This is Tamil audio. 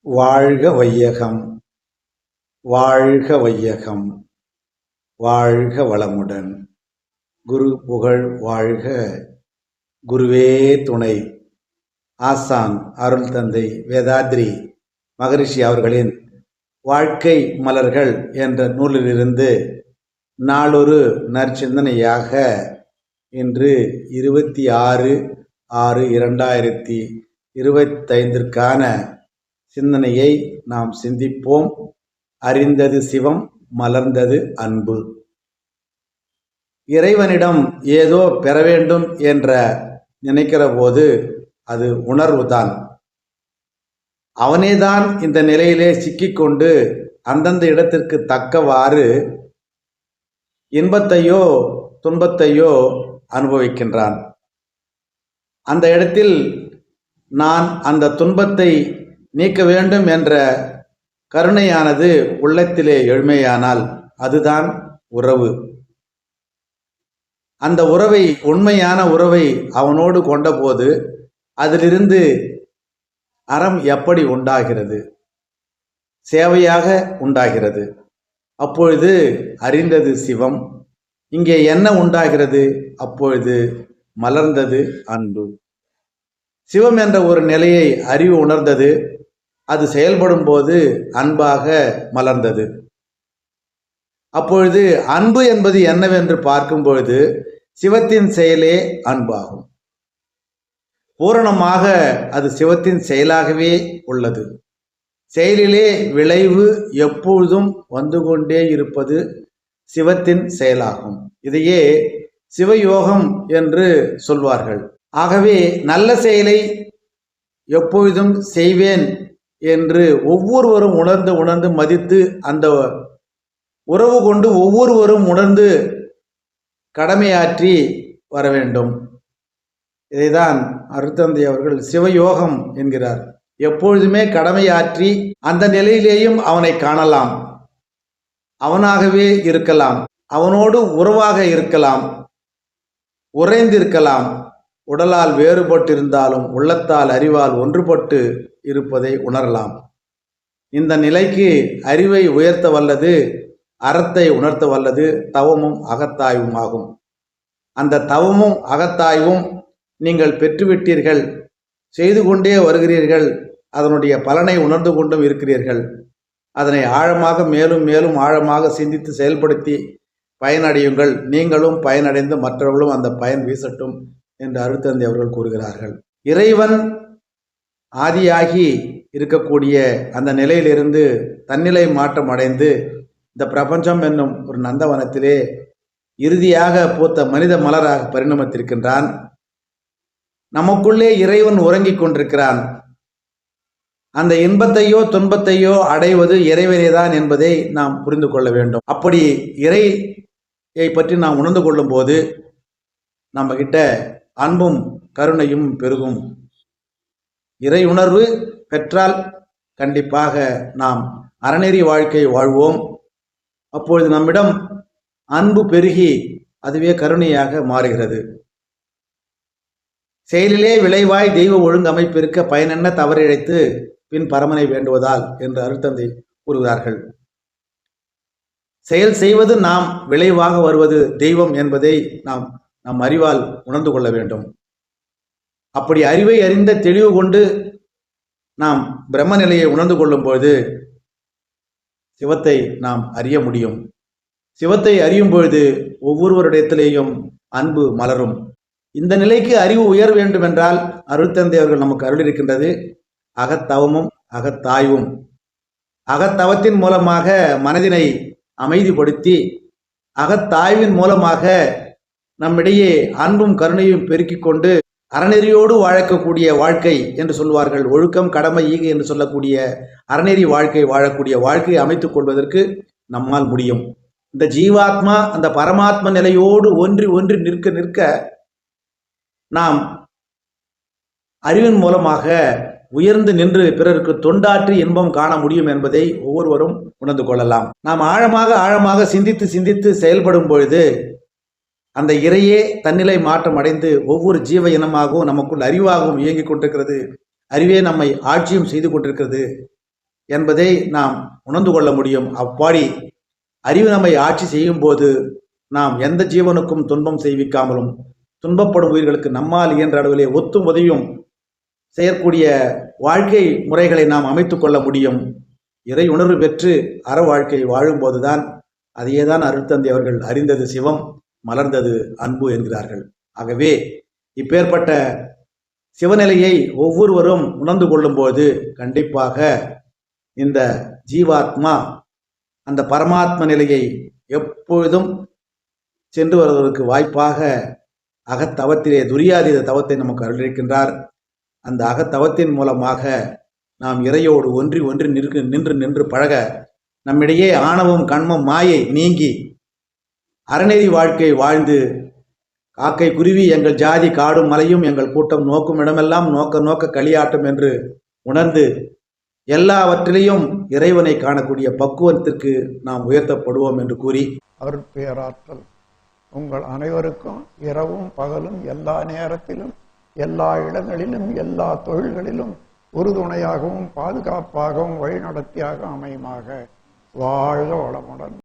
வாழ்க வையகம், வாழ்க வையகம், வாழ்க வளமுடன். குரு புகழ் வாழ்க, குருவே துணை. ஆசான் அருள் தந்தை வேதாத்ரி மகரிஷி அவர்களின் வாழ்க்கை மலர்கள் என்ற நூலிலிருந்து நாளொரு நற்சிந்தனையாக இன்று 26/6/2025 சிந்தனையை நாம் சிந்திப்போம். அறிந்தது சிவம், மலர்ந்தது அன்பு. இறைவனிடம் ஏதோ பெற வேண்டும் என்ற நினைக்கிற போது அது உணர்வுதான். அவனேதான் இந்த நிலையிலே சிக்கிக்கொண்டு அந்தந்த இடத்திற்கு தக்கவாறு இன்பத்தையோ துன்பத்தையோ அனுபவிக்கின்றான். அந்த இடத்தில் நான் அந்த துன்பத்தை நீக்க வேண்டும் என்ற கருணையானது உள்ளத்திலே எழுமையானால் அதுதான் உறவு. அந்த உறவை, உண்மையான உறவை அவனோடு கொண்டபோது அதிலிருந்து அறம் எப்படி உண்டாகிறது? சேவையாக உண்டாகிறது. அப்பொழுது அறிந்தது சிவம். இங்கே என்ன உண்டாகிறது? அப்பொழுது மலர்ந்தது அன்பு. சிவம் என்ற ஒரு நிலையை அறிவு உணர்ந்தது. அது செயல்படும் போது அன்பாக மலர்ந்தது. அப்பொழுது அன்பு என்பது என்னவென்று பார்க்கும் பொழுது சிவத்தின் செயலே அன்பாகும். பூரணமாக அது சிவத்தின் செயலாகவே உள்ளது. செயலிலே விளைவு எப்பொழுதும் வந்து கொண்டே இருப்பது சிவத்தின் செயலாகும். இதையே சிவயோகம் என்று சொல்வார்கள். ஆகவே நல்ல செயலை எப்பொழுதும் செய்வேன் என்று ஒவ்வொருவரும் உணர்ந்து மதித்து அந்த உறவு கொண்டு ஒவ்வொருவரும் உணர்ந்து கடமையாற்றி வர வேண்டும். இதைதான் அருட்தந்தை அவர்கள் சிவயோகம் என்கிறார். எப்பொழுதுமே கடமையாற்றி அந்த நிலையிலேயும் அவனை காணலாம். அவனாகவே இருக்கலாம். அவனோடு உறவாக இருக்கலாம், உறைந்திருக்கலாம். உடலால் வேறுபட்டிருந்தாலும் உள்ளத்தால் அறிவால் ஒன்றுபட்டு இருப்பதை உணரலாம். இந்த நிலைக்கு அறிவை உயர்த்த வல்லது, அறத்தை உணர்த்த வல்லது தவமும் அகத்தாய்வும் ஆகும். அந்த தவமும் அகத்தாய்வும் நீங்கள் பெற்றுவிட்டீர்கள், செய்து கொண்டே வருகிறீர்கள். அதனுடைய பலனை உணர்ந்து கொண்டும் இருக்கிறீர்கள். அதனை ஆழமாக மேலும் மேலும் ஆழமாக சிந்தித்து செயல்படுத்தி பயனடையுங்கள். நீங்களும் பயனடைந்து மற்றவர்களும் அந்த பயன் வீசட்டும் என்று அருட்தந்தை அவர்கள் கூறுகிறார்கள். இறைவன் ஆதியாகி இருக்கக்கூடிய அந்த நிலையிலிருந்து தன்னிலை மாற்றம் அடைந்து இந்த பிரபஞ்சம் என்னும் ஒரு நந்தவனத்திலே இறுதியாக பூத்த மனித மலராக பரிணமித்திருக்கின்றான். நமக்குள்ளே இறைவன் உறங்கிக் கொண்டிருக்கிறான். அந்த இன்பத்தையோ துன்பத்தையோ அடைவது இறைவனேதான் என்பதை நாம் புரிந்து கொள்ள வேண்டும். அப்படி இறையை பற்றி நாம் உணர்ந்து கொள்ளும் போது நம்ம கிட்ட அன்பும் கருணையும் பெருகும். இறை உணர்வு பெற்றால் கண்டிப்பாக நாம் அறநெறி வாழ்க்கை வாழ்வோம். அப்பொழுது நம்மிடம் அன்பு பெருகி அதுவே கருணையாக மாறுகிறது. செயலிலே விளைவாய் தெய்வ ஒழுங்கமைப்பிருக்க பயனென்ன தவறிழைத்து பின் பரமனை வேண்டுவதால் என்று அருட்தந்தை கூறுகிறார்கள். செயல் செய்வது நாம், விளைவாக வருவது தெய்வம் என்பதை நாம் நம் அறிவால் உணர்ந்து கொள்ள வேண்டும். அப்படி அறிவை அறிந்த தெளிவு கொண்டு நாம் பிரம்ம நிலையை உணர்ந்து கொள்ளும் பொழுது சிவத்தை நாம் அறிய முடியும். சிவத்தை அறியும் பொழுது ஒவ்வொருவரிடத்திலேயும் அன்பு மலரும். இந்த நிலைக்கு அறிவு உயர வேண்டும் என்றால் அருட்தந்தை அவர்கள் நமக்கு அருள் இருக்கின்றது அகத்தவமும் அகத்தாய்வும். அகத்தவத்தின் மூலமாக மனதினை அமைதிப்படுத்தி அகத்தாய்வின் மூலமாக நம்மிடையே அன்பும் கருணையும் பெருக்கிக் கொண்டு அறநெறியோடு வாழக்கூடிய வாழ்க்கை என்று சொல்வார்கள். ஒழுக்கம், கடமை, ஈகை என்று சொல்லக்கூடிய அறநெறி வாழ்க்கை வாழக்கூடிய வாழ்க்கையை அமைத்துக் கொள்வதற்கு நம்மால் முடியும். இந்த ஜீவாத்மா அந்த பரமாத்ம நிலையோடு ஒன்றி நிற்க நாம் அறிவின் மூலமாக உயர்ந்து நின்று பிறருக்கு தொண்டாற்றி இன்பம் காண முடியும் என்பதை ஒவ்வொருவரும் உணர்ந்து கொள்ளலாம். நாம் ஆழமாக சிந்தித்து செயல்படும் பொழுது அந்த இறையே தன்னிலை மாற்றம் அடைந்து ஒவ்வொரு ஜீவ இனமாகவும் நமக்குள் அறிவாகவும் இயங்கிக் கொண்டிருக்கிறது. அறிவே நம்மை ஆட்சியும் செய்து கொண்டிருக்கிறது. என்பதை நாம் உணர்ந்து கொள்ள முடியும். அவ்வாடி அறிவு நம்மை ஆட்சி செய்யும் போது நாம் எந்த ஜீவனுக்கும் துன்பம் செய்விக்காமலும் துன்பப்படும் உயிர்களுக்கு நம்மால் இயன்ற அளவிலே ஒத்தும் உதவியும் செய்யக்கூடிய வாழ்க்கை முறைகளை நாம் அமைத்துக் கொள்ள முடியும். இறை உணர்வு பெற்று அற வாழ்க்கை வாழும்போதுதான் அதையேதான் அருட்தந்தை அவர்கள் அறிந்தது சிவம், மலர்ந்தது அன்பு என்கிறார்கள். ஆகவே இப்பேற்பட்ட சிவநிலையை ஒவ்வொருவரும் உணர்ந்து கொள்ளும்போது கண்டிப்பாக இந்த ஜீவாத்மா அந்த பரமாத்ம நிலையை எப்பொழுதும் சென்று வருவதற்கு வாய்ப்பாக அகத்தவத்திலே துரியாதீத தவத்தை நமக்கு அருளிருக்கின்றார். அந்த அகத்தவத்தின் மூலமாக நாம் இறையோடு ஒன்றி நின்று பழக நம்மிடையே ஆணவம் கண்மம் மாயை நீங்கி அறநெறி வாழ்க்கை வாழ்ந்து காக்கை குருவி எங்கள் ஜாதி காடும் மலையும் எங்கள் கூட்டம் நோக்கும் இடமெல்லாம் நோக்க நோக்க களியாட்டும் என்று உணர்ந்து எல்லாவற்றிலையும் இறைவனை காணக்கூடிய பக்குவத்திற்கு நாம் உயர்த்தப்படுவோம் என்று கூறி, அருட்பேராற்றல் உங்கள் அனைவருக்கும் இரவும் பகலும் எல்லா நேரத்திலும் எல்லா இடங்களிலும் எல்லா தொழில்களிலும் உறுதுணையாகவும் பாதுகாப்பாகவும் வழிநடத்தியாக அமையுமாக. வாழ்க வளமுடன்.